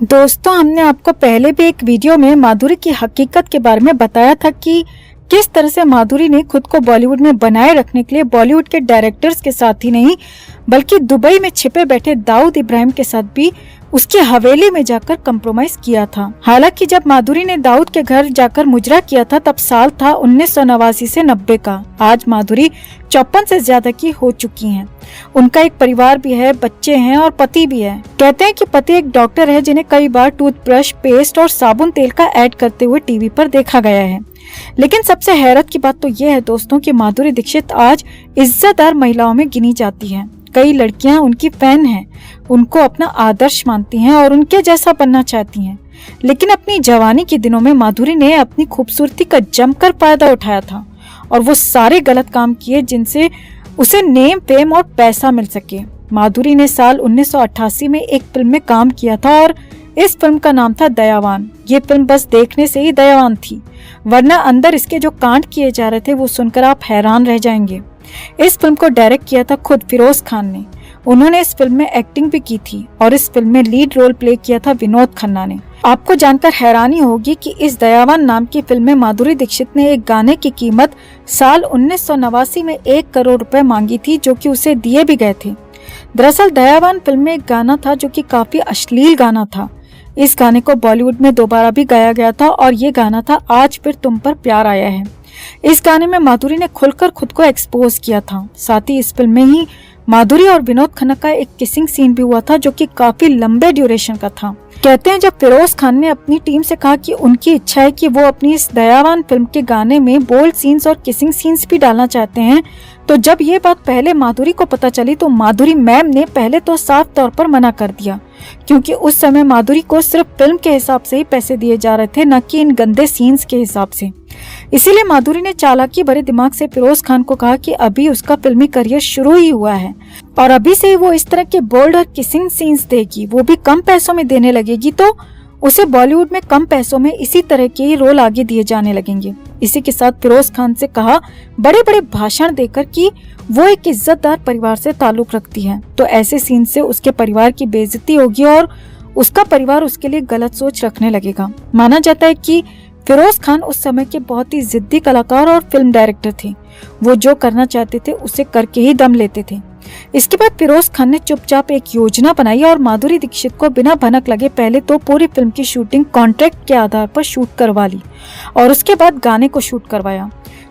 दोस्तों, हमने आपको पहले भी एक वीडियो में माधुरी की हकीकत के बारे में बताया था कि किस तरह से माधुरी ने खुद को बॉलीवुड में बनाए रखने के लिए बॉलीवुड के डायरेक्टर्स के साथ ही नहीं बल्कि दुबई में छिपे बैठे दाऊद इब्राहिम के साथ भी उसकी हवेली में जाकर कंप्रोमाइज किया था। हालांकि जब माधुरी ने दाऊद के घर जाकर मुजरा किया था तब साल था 1989 से 90 का। आज माधुरी 54 से ज्यादा की हो चुकी हैं। उनका एक परिवार भी है, बच्चे हैं और पति भी है। कहते हैं कि पति एक डॉक्टर है जिन्हें कई बार टूथब्रश, पेस्ट और साबुन तेल का ऐड करते हुए टीवी पर देखा गया है। लेकिन सबसे हैरत की बात तो ये है दोस्तों कि माधुरी दीक्षित आज इज्जतदार महिलाओं में गिनी जाती है। कई लड़कियां उनकी फैन हैं, उनको अपना आदर्श मानती हैं और उनके जैसा बनना चाहती हैं। लेकिन अपनी जवानी के दिनों में माधुरी ने अपनी खूबसूरती का जमकर फायदा उठाया था और वो सारे गलत काम किए जिनसे उसे नेम, फेम और पैसा मिल सके। माधुरी ने साल 1988 में एक फिल्म में काम किया था और इस फिल्म का नाम था दयावान। ये फिल्म बस देखने से ही दयावान थी, वरना अंदर इसके जो कांड किए जा रहे थे वो सुनकर आप हैरान रह जाएंगे। इस फिल्म को डायरेक्ट किया था खुद फिरोज खान ने। उन्होंने इस फिल्म में एक्टिंग भी की थी और इस फिल्म में लीड रोल प्ले किया था विनोद खन्ना ने। आपको जानकर हैरानी होगी कि इस दयावान नाम की फिल्म में माधुरी दीक्षित ने एक गाने की कीमत साल 1989 में 1 करोड़ रुपए मांगी थी, जो कि उसे दिए भी गए थे। दरअसल दयावान फिल्म में एक गाना था जो कि काफी अश्लील गाना था। इस गाने को बॉलीवुड में दोबारा भी गाया गया था और ये गाना था आज फिर तुम पर प्यार आया है। इस गाने में माधुरी ने खुलकर खुद को एक्सपोज किया था। साथ ही इस फिल्म में ही माधुरी और विनोद खन्ना का एक किसिंग सीन भी हुआ था जो कि काफी लंबे ड्यूरेशन का था। कहते हैं जब फिरोज खान ने अपनी टीम से कहा कि उनकी इच्छा है कि वो अपनी इस दयावान फिल्म के गाने में बोल्ड सीन्स और किसिंग सीन्स भी डालना चाहते हैं, तो जब ये बात पहले माधुरी को पता चली तो माधुरी मैम ने पहले तो साफ तौर पर मना कर दिया, क्योंकि उस समय माधुरी को सिर्फ फिल्म के हिसाब से ही पैसे दिए जा रहे थे, न कि इन गंदे सीन्स के हिसाब से। इसीलिए माधुरी ने चालाकी भरे दिमाग से फिरोज खान को कहा कि अभी उसका फिल्मी करियर शुरू ही हुआ है और अभी से ही वो इस तरह के बोल्ड और किसिंग सीन्स देगी, वो भी कम पैसों में देने लगेगी, तो उसे बॉलीवुड में कम पैसों में इसी तरह के ही रोल आगे दिए जाने लगेंगे। इसी के साथ फिरोज खान से कहा बड़े बड़े भाषण देकर कि वो एक इज्जतदार परिवार से ताल्लुक रखती है, तो ऐसे सीन से उसके परिवार की बेइज्जती होगी और उसका परिवार उसके लिए गलत सोच रखने लगेगा। माना जाता है कि फिरोज खान उस समय के बहुत ही जिद्दी कलाकार और फिल्म डायरेक्टर थे। वो जो करना चाहते थे उसे करके ही दम लेते थे। इसके बाद फिरोज खान ने चुपचाप एक योजना बनाई और माधुरी दीक्षित को बिना भनक लगे पहले तो पूरी फिल्म की शूटिंग कॉन्ट्रैक्ट के आधार पर शूट करवा ली और उसके बाद गाने को शूट करवाया।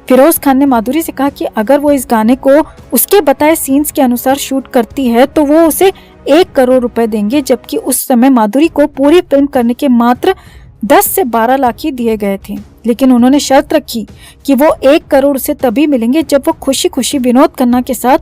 फिरोज खान ने माधुरी से कहा कि अगर वो इस गाने को उसके बताए सीन्स के अनुसार शूट करती है तो वो उसे 1 करोड़ रुपए देंगे, जबकि उस समय माधुरी को पूरी फिल्म करने के मात्र 10 से 12 लाख ही दिए गए थे। लेकिन उन्होंने शर्त रखी कि वो 1 करोड़ से तभी मिलेंगे जब वो खुशी खुशी विनोद खन्ना के साथ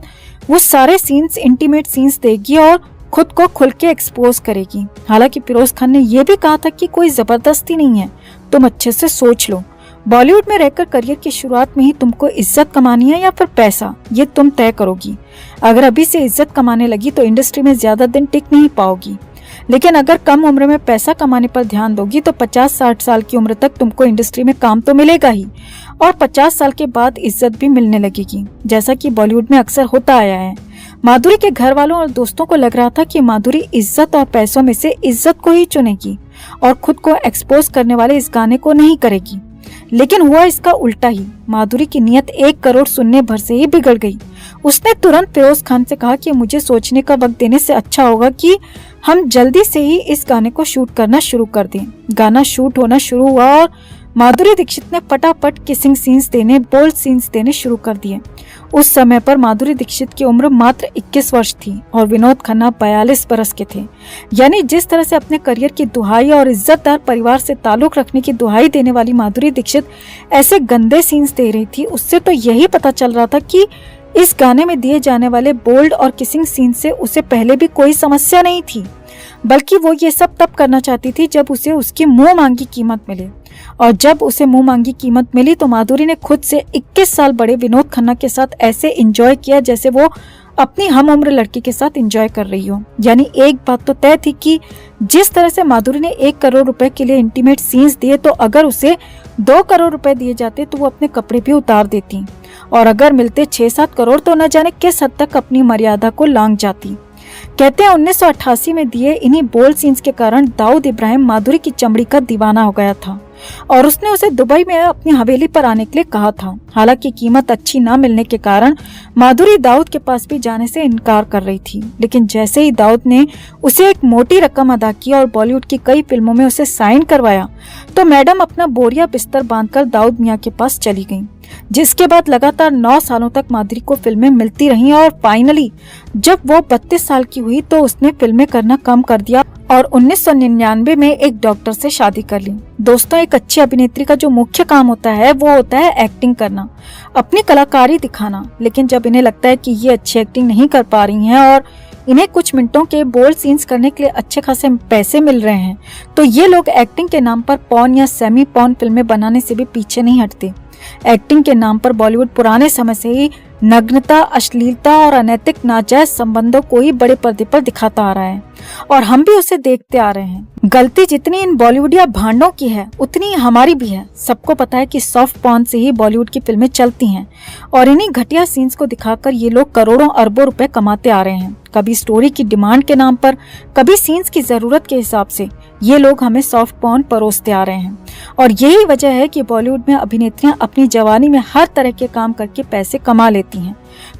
वो सारे सीन्स, इंटीमेट सीन्स देगी और खुद को खुल के एक्सपोज करेगी। हालांकि फिरोज खान ने यह भी कहा था कि कोई जबरदस्ती नहीं है, तुम अच्छे से सोच लो। बॉलीवुड में रहकर करियर की शुरुआत में ही तुमको इज्जत कमानी है या फिर पैसा, ये तुम तय करोगी। अगर अभी से इज्जत कमाने लगी तो इंडस्ट्री में ज्यादा दिन टिक नहीं पाओगी, लेकिन अगर कम उम्र में पैसा कमाने पर ध्यान दोगी तो 50-60 साल की उम्र तक तुमको इंडस्ट्री में काम तो मिलेगा ही और 50 साल के बाद इज्जत भी मिलने लगेगी, जैसा कि बॉलीवुड में अक्सर होता आया है। माधुरी के घर वालों और दोस्तों को लग रहा था कि माधुरी इज्जत और पैसों में से इज्जत को ही चुनेगी और खुद को एक्सपोज करने वाले इस गाने को नहीं करेगी, लेकिन हुआ इसका उल्टा ही। माधुरी की नीयत 1 करोड़ सुनने भर से ही बिगड़ गई। उसने तुरंत फिरोज खान से कहा कि मुझे सोचने का वक्त देने से अच्छा होगा कि हम जल्दी से ही इस गाने को शूट करना शुरू कर दें। गाना शूट होना शुरू हुआ और माधुरी दीक्षित ने फटाफट किसिंग सीन्स देने, बोल्ड सीन्स देने शुरू कर दिए। उस समय पर माधुरी दीक्षित की उम्र मात्र 21 वर्ष थी और विनोद खन्ना 42 बरस के थे। यानी जिस तरह से अपने करियर की दुहाई और इज्जतदार परिवार से ताल्लुक रखने की दुहाई देने वाली माधुरी दीक्षित ऐसे गंदे सीन्स दे रही थी, उससे तो यही पता चल रहा था कि इस गाने में दिए जाने वाले बोल्ड और किसिंग सीन से उसे पहले भी कोई समस्या नहीं थी, बल्कि वो ये सब तब करना चाहती थी जब उसे उसकी मुंह मांगी कीमत मिले। और जब उसे मुंह मांगी कीमत मिली तो माधुरी ने खुद से 21 साल बड़े विनोद खन्ना के साथ ऐसे एंजॉय किया जैसे वो अपनी हम उम्र लड़की के साथ एंजॉय कर रही हो। यानी एक बात तो तय थी कि जिस तरह से माधुरी ने 1 करोड़ रुपए के लिए इंटीमेट सीन्स दिए, तो अगर उसे 2 करोड़ रुपए दिए जाते तो वो अपने कपड़े भी उतार देती, और अगर मिलते 6-7 करोड़ तो न जाने किस हद तक अपनी मर्यादा को लांघ जाती। कहते हैं 1988 में दिए इन्हीं बोल्ड सीन्स के कारण दाऊद इब्राहिम माधुरी की चमड़ी का दीवाना हो गया था और उसने उसे दुबई में अपनी हवेली पर आने के लिए कहा था। हालांकि कीमत अच्छी न मिलने के कारण माधुरी दाऊद के पास भी जाने से इनकार कर रही थी, लेकिन जैसे ही दाऊद ने उसे एक मोटी रकम अदा की और बॉलीवुड की कई फिल्मों में उसे साइन करवाया तो मैडम अपना बोरिया बिस्तर बांधकर दाऊद मियां के पास चली गईं, जिसके बाद लगातार 9 सालों तक माधुरी को फिल्में मिलती रहीं और फाइनली जब वो 32 साल की हुई तो उसने फिल्में करना कम कर दिया और 1999 में एक डॉक्टर से शादी कर ली। दोस्तों, एक अच्छी अभिनेत्री का जो मुख्य काम होता है वो होता है एक्टिंग करना, अपनी कलाकारी दिखाना। लेकिन जब इन्हें लगता है कि ये अच्छी एक्टिंग नहीं कर पा रही हैं और इन्हें कुछ मिनटों के बोल्ड सीन्स करने के लिए अच्छे खासे पैसे मिल रहे हैं, तो ये लोग एक्टिंग के नाम पर पॉर्न या सेमी पॉर्न फिल्में बनाने से भी पीछे नहीं हटते। एक्टिंग के नाम पर बॉलीवुड पुराने समय से ही नग्नता, अश्लीलता और अनैतिक नाजायज संबंधों को ही बड़े पर्दे पर दिखाता आ रहा है और हम भी उसे देखते आ रहे हैं। गलती जितनी इन बॉलीवुडिया भांडों की है उतनी हमारी भी है। सबको पता है कि सॉफ्ट पॉर्न से ही बॉलीवुड की फिल्में चलती हैं और इन्हीं घटिया सीन्स को दिखाकर ये लोग करोड़ों अरबों रुपए कमाते आ रहे हैं। कभी स्टोरी की डिमांड के नाम पर, कभी सीन्स की जरूरत के हिसाब से ये लोग हमें सॉफ्ट पॉर्न परोसते आ रहे हैं और यही वजह है कि बॉलीवुड में अभिनेत्रियां अपनी जवानी में हर तरह के काम करके पैसे कमा लेती हैं।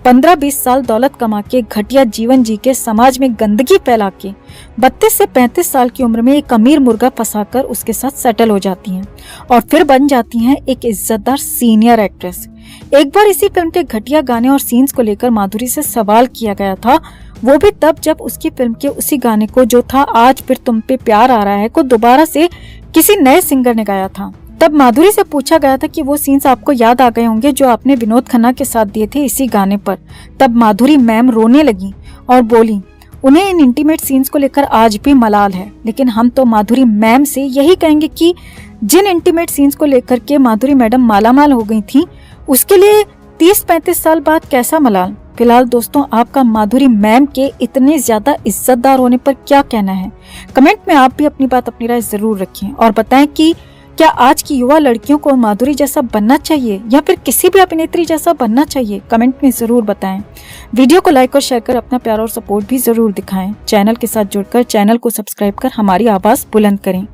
15-20 साल दौलत कमा के, घटिया जीवन जी के, समाज में गंदगी फैला के 32 से 35 साल की उम्र में एक अमीर मुर्गा फंसाकर उसके साथ सेटल हो जाती हैं और फिर बन जाती हैं एक इज्जतदार सीनियर एक्ट्रेस। एक बार इसी फिल्म के घटिया गाने और सीन्स को लेकर माधुरी से सवाल किया गया था, वो भी तब जब उसकी फिल्म के उसी गाने को, जो था आज फिर तुम पे प्यार आ रहा है, को दोबारा से किसी नए सिंगर ने गाया था। तब माधुरी से पूछा गया था कि वो सीन्स आपको याद आ गए होंगे जो आपने विनोद खन्ना के साथ दिए थे इसी गाने पर। तब माधुरी मैम रोने लगी और बोली, उन्हें इन इंटीमेट सीन्स को लेकर आज भी मलाल है, लेकिन हम तो माधुरी मैम से यही कहेंगे कि जिन इंटीमेट सीन्स को लेकर के माधुरी मैडम मालामाल हो गई थी, उसके लिए 30-35 साल बाद कैसा मलाल। फिलहाल दोस्तों, आपका माधुरी मैम के इतने ज्यादा इज्जतदार होने पर क्या कहना है? कमेंट में आप भी अपनी बात, अपनी राय जरूर रखें और बताएं कि क्या आज की युवा लड़कियों को माधुरी जैसा बनना चाहिए या फिर किसी भी अभिनेत्री जैसा बनना चाहिए? कमेंट में जरूर बताएं। वीडियो को लाइक और शेयर कर अपना प्यार और सपोर्ट भी जरूर दिखाएं। चैनल के साथ जुड़कर चैनल को सब्सक्राइब कर हमारी आवाज बुलंद करें।